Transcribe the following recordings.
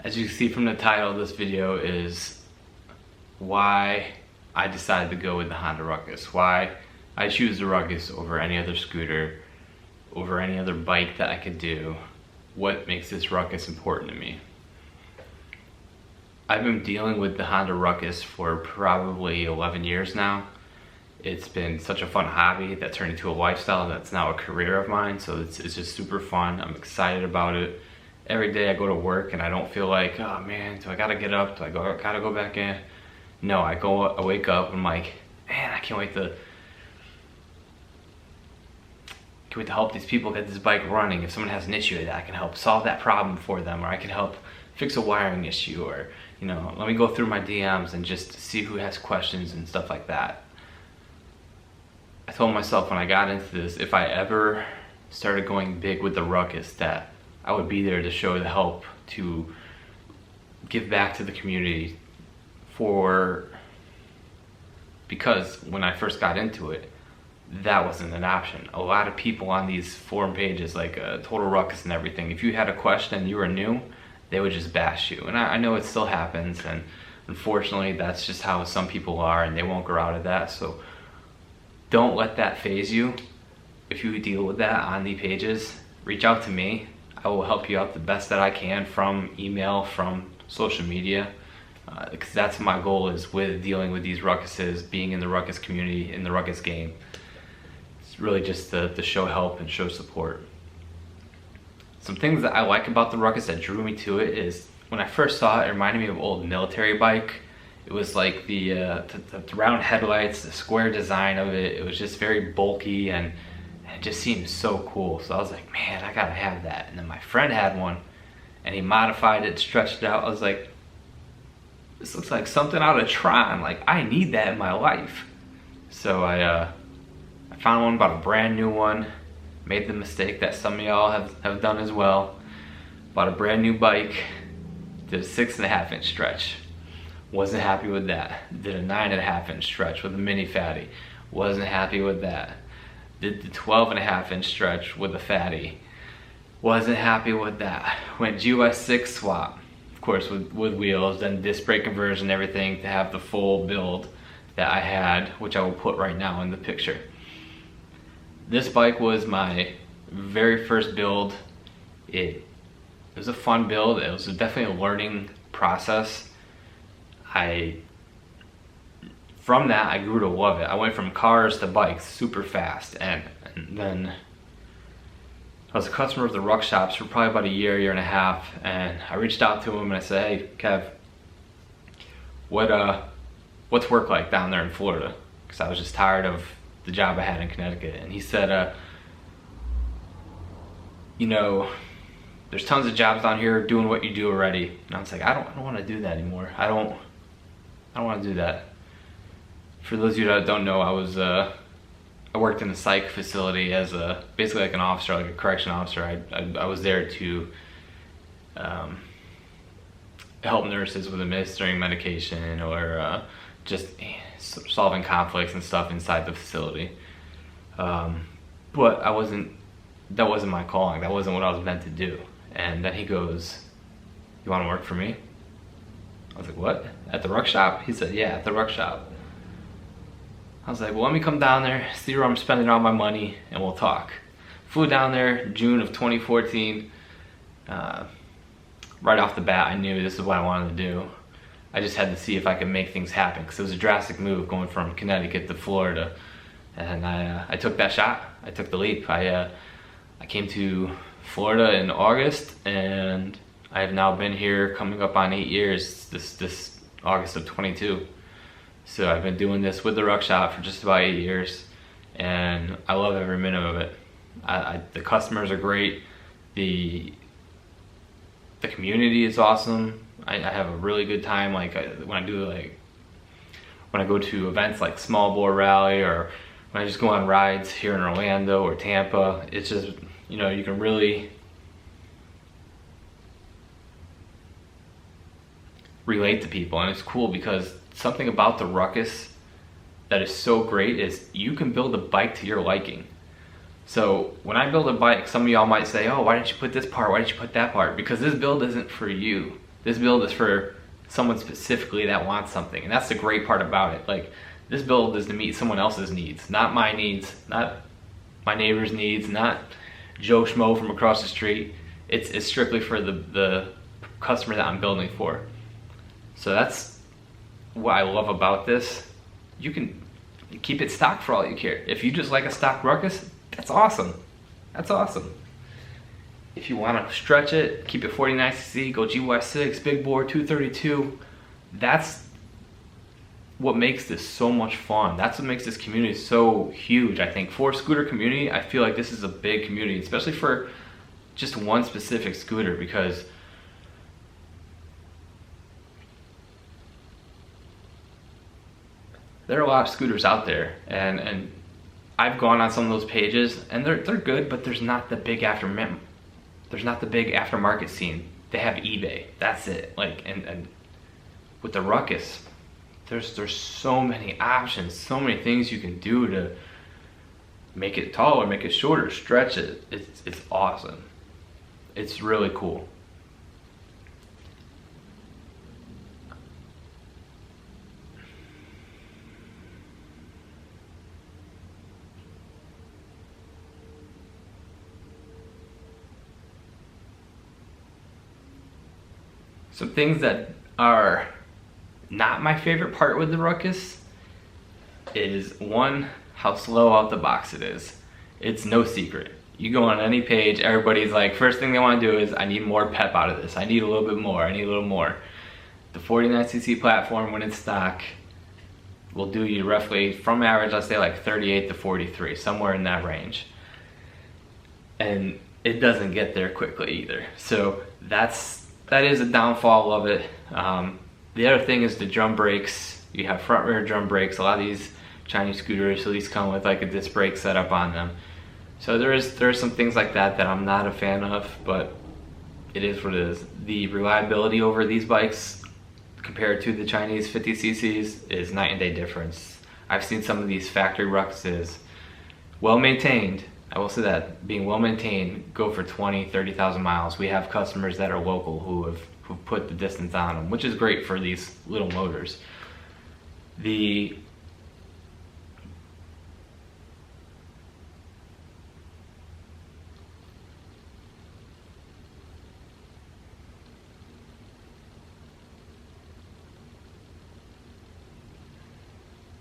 As you see from the title, this video is why I decided to go with the Honda Ruckus. Why I choose the Ruckus over any other scooter, over any other bike that I could do. What makes this Ruckus important to me? I've been dealing with the Honda Ruckus for probably 11 years now. It's been such a fun hobby that turned into a lifestyle that's now a career of mine, so it's just super fun. I'm excited about it. Every day I go to work and I don't feel like, oh man, do I gotta get up? Do I gotta go back in? No, I wake up and I'm like, man, I can't wait to help these people get this bike running. If someone has an issue with that, I can help solve that problem for them, or I can help fix a wiring issue, or let me go through my DMs and just see who has questions and stuff like that. I told myself when I got into this, if I ever started going big with the Ruckus, that I would be there to show the help, to give back to the community, because when I first got into it, that wasn't an option. A lot of people on these forum pages, like Total Ruckus and everything, if you had a question and you were new, they would just bash you. And I know it still happens, and unfortunately that's just how some people are, and they won't grow out of that. So don't let that phase you. If you deal with that on the pages, reach out to me. I will help you out the best that I can, from email, from social media, because that's my goal, is with dealing with these Ruckuses, being in the Ruckus community, in the Ruckus game. It's really just to show help and show support. Some things that I like about the Ruckus that drew me to it is, when I first saw it, it reminded me of an old military bike. It was like the round headlights, the square design of it. It was just very bulky, and it just seemed so cool. So I was like, man, I gotta have that. And then my friend had one, and he modified it, stretched it out. I was like, this looks like something out of Tron. Like, I need that in my life. So I found one, bought a brand new one. Made the mistake that some of y'all have done as well. Bought a brand new bike, did a 6.5 inch stretch. Wasn't happy with that. Did a 9.5 inch stretch with a mini fatty. Wasn't happy with that. Did the 12.5 inch stretch with a fatty. Wasn't happy with that. Went GUS 6 swap, of course with wheels, then disc brake conversion, everything to have the full build that I had, which I will put right now in the picture. This bike was my very first build. It was a fun build. It was definitely a learning process. From that, I grew to love it. I went from cars to bikes super fast, and then I was a customer of the Ruck shops for probably about a year and a half, and I reached out to him and I said, hey Kev, what's work like down there in Florida? Because I was just tired of the job I had in Connecticut. And he said, there's tons of jobs down here doing what you do already. And I was like, I don't want to do that anymore. I don't want to do that. For those of you that don't know, I worked in a psych facility as basically like an officer, like a correction officer. I was there to help nurses with administering medication, or just solving conflicts and stuff inside the facility. But that wasn't my calling. That wasn't what I was meant to do. And then he goes, you want to work for me? I was like, what? At the Ruck shop? He said, yeah, at the Ruck shop. I was like, well, let me come down there, see where I'm spending all my money, and we'll talk. Flew down there June of 2014. Right off the bat, I knew this is what I wanted to do. I just had to see if I could make things happen, because it was a drastic move going from Connecticut to Florida. And I took that shot. I took the leap. I came to Florida in August, and I have now been here coming up on 8 years this August of 22. So I've been doing this with the Ruck shop for just about 8 years, and I love every minute of it. The customers are great. The community is awesome. I have a really good time. Like when I go to events like Small Bore Rally, or when I just go on rides here in Orlando or Tampa, it's just, you can really relate to people. And it's cool because something about the Ruckus that is so great is you can build a bike to your liking. So when I build a bike, some of y'all might say, oh, why didn't you put this part? Why didn't you put that part? Because this build isn't for you. This build is for someone specifically that wants something, and that's the great part about it. Like, this build is to meet someone else's needs, not my needs, not my neighbor's needs, not Joe Schmo from across the street. It's strictly for the customer that I'm building for. So that's what I love about this. You can keep it stock for all you care. If you just like a stock Ruckus, that's awesome. That's awesome. If you want to stretch it, keep it 49cc, go GY6, big bore, 232. That's what makes this so much fun. That's what makes this community so huge. I think for scooter community, I feel like this is a big community, especially for just one specific scooter, because there are a lot of scooters out there, and I've gone on some of those pages, and they're good, but there's not the big aftermarket scene. They have eBay. That's it. Like, and with the Ruckus, there's so many options, so many things you can do to make it taller, make it shorter, stretch it. It's awesome. It's really cool. Some things that are not my favorite part with the Ruckus is, one, how slow out the box it is. It's no secret. You go on any page, everybody's like, first thing they want to do is, I need more pep out of this. I need a little bit more. I need a little more. The 49cc platform, when it's stock, will do you roughly, from average, let's say like 38 to 43, somewhere in that range. And it doesn't get there quickly either. So that is a downfall of it. The other thing is the drum brakes. You have front rear drum brakes. A lot of these Chinese scooters at least come with like a disc brake setup on them. So there's some things like that that I'm not a fan of, but it is what it is. The reliability over these bikes compared to the Chinese 50cc's is night and day difference. I've seen some of these factory Ruckuses, well maintained, I will say that, being well maintained, go for 20, 30,000 miles. We have customers that are local who've put the distance on them, which is great for these little motors.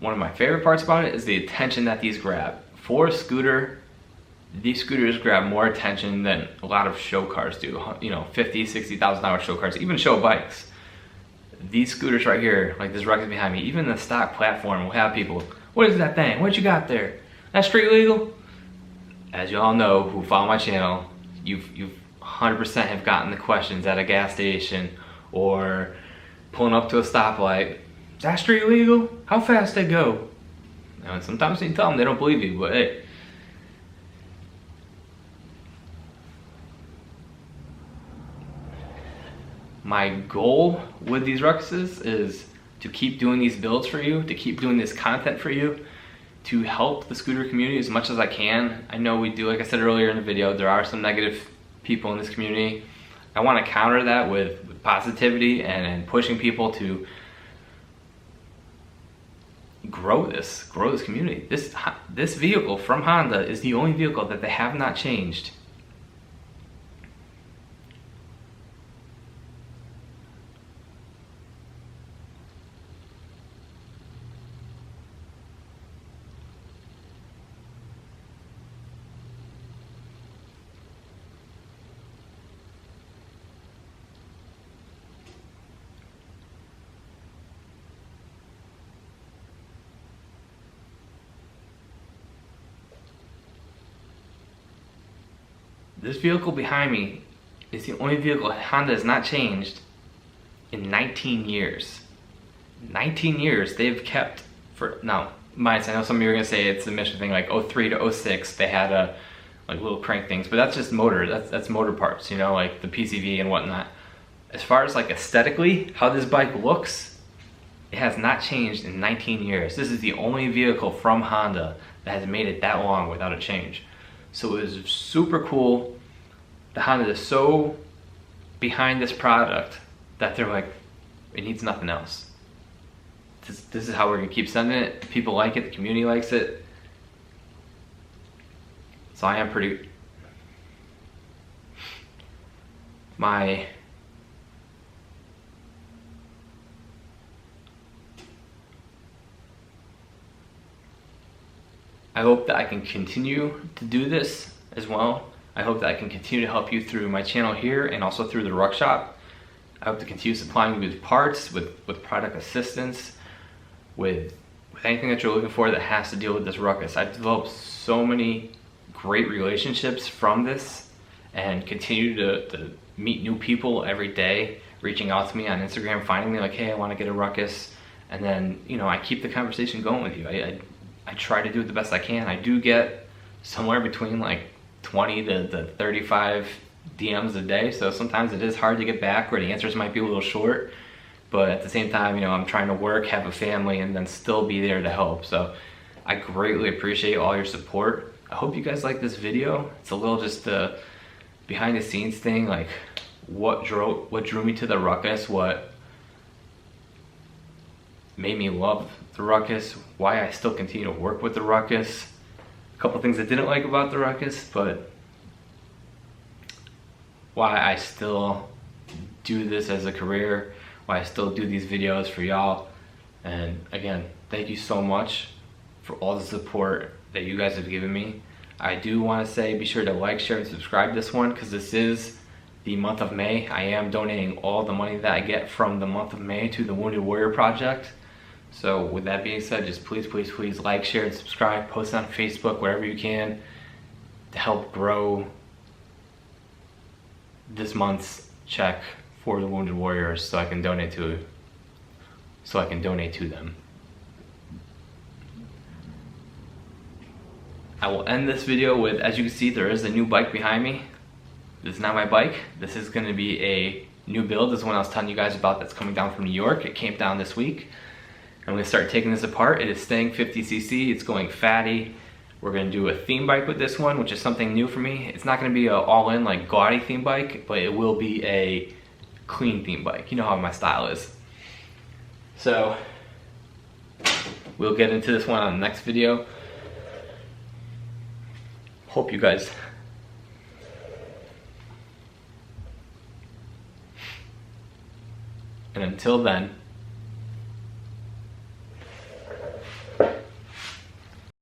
One of my favorite parts about it is the attention that these grab. For a scooter, these scooters grab more attention than a lot of show cars do. You know, $50,000, $60,000 show cars, even show bikes. These scooters right here, like this Ruckus behind me, even the stock platform will have people, what is that thing? What you got there? That's street legal? As you all know who follow my channel, you've 100% have gotten the questions at a gas station or pulling up to a stoplight. Is that street legal? How fast they go? And sometimes you tell them, they don't believe you, but hey. My goal with these Ruckuses is to keep doing these builds for you, to keep doing this content for you, to help the scooter community as much as I can. I know we do, like I said earlier in the video, there are some negative people in this community. I want to counter that with positivity and pushing people to grow this community. This vehicle from Honda is the only vehicle that they have not changed. This vehicle behind me is the only vehicle Honda has not changed in 19 years. 19 years they've kept for, now, I know some of you are gonna say it's a Michelin thing, like 03 to 06, they had like little crank things, but that's just motor, that's motor parts, you know, like the PCV and whatnot. As far as like aesthetically, how this bike looks, it has not changed in 19 years. This is the only vehicle from Honda that has made it that long without a change. So it was super cool. The Honda is so behind this product that they're like, it needs nothing else. This is how we're gonna keep sending it. People like it, the community likes it. So I am pretty, I hope that I can continue to do this as well. I hope that I can continue to help you through my channel here and also through the Ruck Shop. I hope to continue supplying you with parts, with product assistance, with anything that you're looking for that has to deal with this ruckus. I've developed so many great relationships from this and continue to meet new people every day, reaching out to me on Instagram, finding me like, hey, I want to get a ruckus. And then, you know, I keep the conversation going with you. I try to do it the best I can. I do get somewhere between like 20 to 35 DMs a day, so sometimes it is hard to get back, or the answers might be a little short, but at the same time, you know, I'm trying to work, have a family, and then still be there to help. So I greatly appreciate all your support. I hope you guys like this video. It's a little just a behind the scenes thing, like what drew me to the ruckus, what made me love the ruckus, why I still continue to work with the ruckus, a couple things I didn't like about the ruckus, but why I still do this as a career, why I still do these videos for y'all. And again, thank you so much for all the support that you guys have given me. I do want to say, be sure to like, share, and subscribe this one, because this is the month of May. I am donating all the money that I get from the month of May to the Wounded Warrior Project. So with that being said, just please like, share, and subscribe. Post on Facebook, wherever you can, to help grow this month's check for the Wounded Warriors, so I can donate to them. I will end this video with, as you can see, there is a new bike behind me. This is not my bike. This is going to be a new build. This is one I was telling you guys about that's coming down from New York. It came down this week. I'm going to start taking this apart. It is staying 50cc. It's going fatty. We're going to do a theme bike with this one, which is something new for me. It's not going to be an all-in like gaudy theme bike, but it will be a clean theme bike. You know how my style is. So we'll get into this one on the next video. Hope you guys and until then,